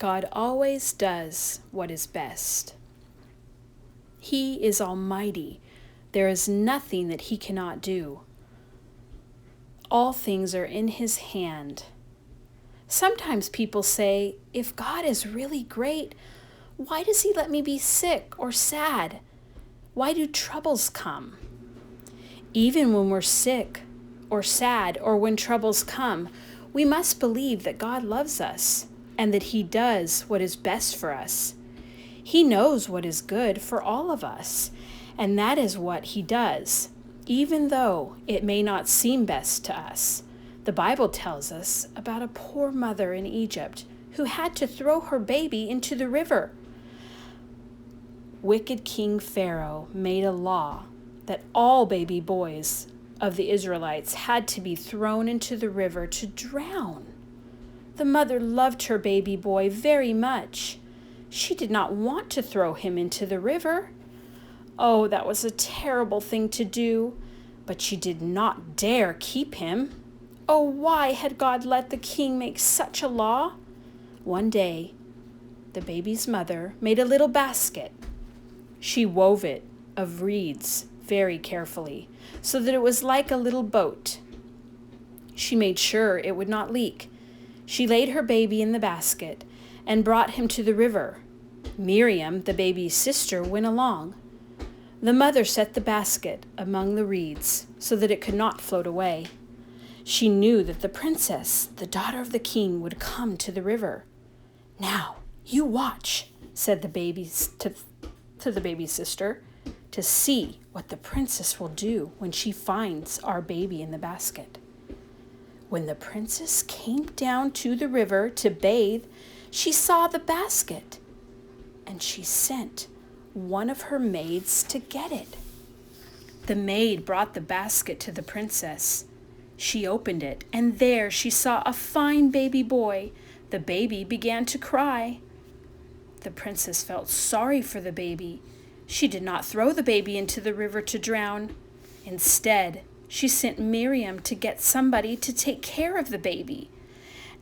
God always does what is best. He is almighty. There is nothing that he cannot do. All things are in his hand. Sometimes people say, if God is really great, why does he let me be sick or sad? Why do troubles come? Even when we're sick or sad or when troubles come, we must believe that God loves us and that he does what is best for us. He knows what is good for all of us, and that is what he does, even though it may not seem best to us. The Bible tells us about a poor mother in Egypt who had to throw her baby into the river. Wicked King Pharaoh made a law that all baby boys of the Israelites had to be thrown into the river to drown. The mother loved her baby boy very much. She did not want to throw him into the river. Oh, that was a terrible thing to do, but she did not dare keep him. Oh, why had God let the king make such a law? One day, the baby's mother made a little basket. She wove it of reeds very carefully, so that it was like a little boat. She made sure it would not leak. She laid her baby in the basket and brought him to the river. Miriam, the baby's sister, went along. The mother set the basket among the reeds so that it could not float away. She knew that the princess, the daughter of the king, would come to the river. Now, you watch, said the baby to the baby's sister, to see what the princess will do when she finds our baby in the basket. When the princess came down to the river to bathe, she saw the basket, and she sent one of her maids to get it. The maid brought the basket to the princess. She opened it, and there she saw a fine baby boy. The baby began to cry. The princess felt sorry for the baby. She did not throw the baby into the river to drown. Instead, she sent Miriam to get somebody to take care of the baby.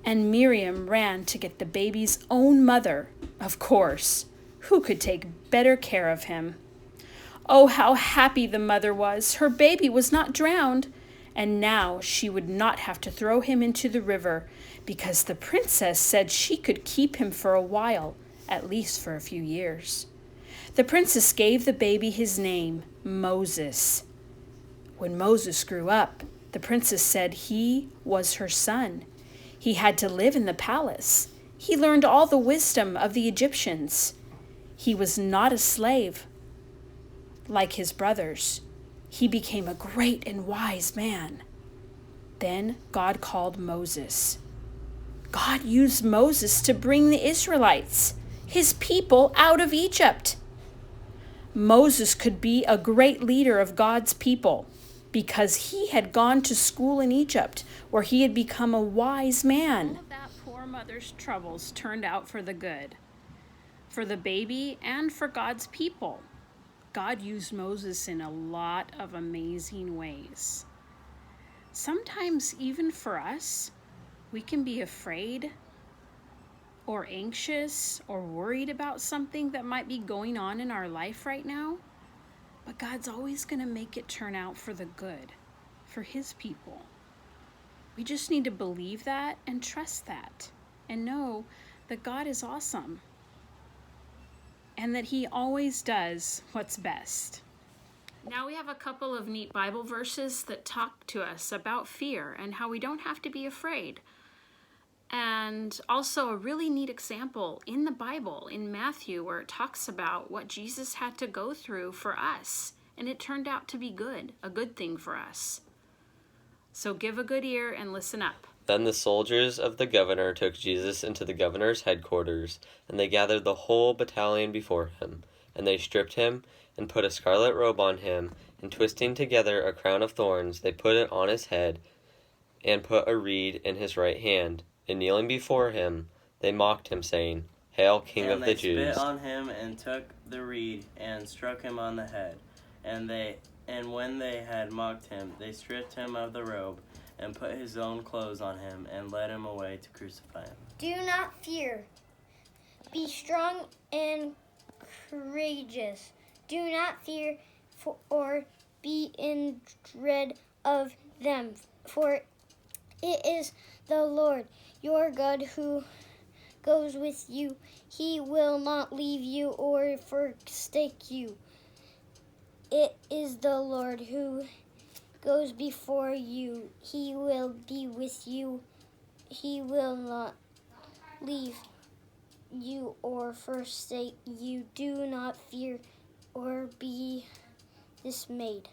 And Miriam ran to get the baby's own mother, of course. Who could take better care of him? Oh, how happy the mother was. Her baby was not drowned, and now she would not have to throw him into the river because the princess said she could keep him for a while, at least for a few years. The princess gave the baby his name, Moses. When Moses grew up, the princess said he was her son. He had to live in the palace. He learned all the wisdom of the Egyptians. He was not a slave like his brothers. He became a great and wise man. Then God called Moses. God used Moses to bring the Israelites, his people, out of Egypt. Moses could be a great leader of God's people because he had gone to school in Egypt where he had become a wise man. All of that poor mother's troubles turned out for the good, for the baby and for God's people. God used Moses in a lot of amazing ways. Sometimes even for us, we can be afraid or anxious or worried about something that might be going on in our life right now, but God's always going to make it turn out for the good, for his people. We just need to believe that and trust that and know that God is awesome and that he always does what's best. Now we have a couple of neat Bible verses that talk to us about fear and how we don't have to be afraid. And also a really neat example in the Bible, in Matthew, where it talks about what Jesus had to go through for us. And it turned out to be good, a good thing for us. So give a good ear and listen up. Then the soldiers of the governor took Jesus into the governor's headquarters, and they gathered the whole battalion before him. And they stripped him, and put a scarlet robe on him, and twisting together a crown of thorns, they put it on his head, and put a reed in his right hand. And kneeling before him, they mocked him, saying, Hail, King of the Jews! And they spit on him, and took the reed, and struck him on the head. And when they had mocked him, they stripped him of the robe, and put his own clothes on him, and led him away to crucify him. Do not fear. Be strong and courageous. Do not fear or be in dread of them, for it is the Lord your God who goes with you. He will not leave you or forsake you. It is the Lord who goes before you. He will be with you. He will not leave you or forsake you. Do not fear or be dismayed.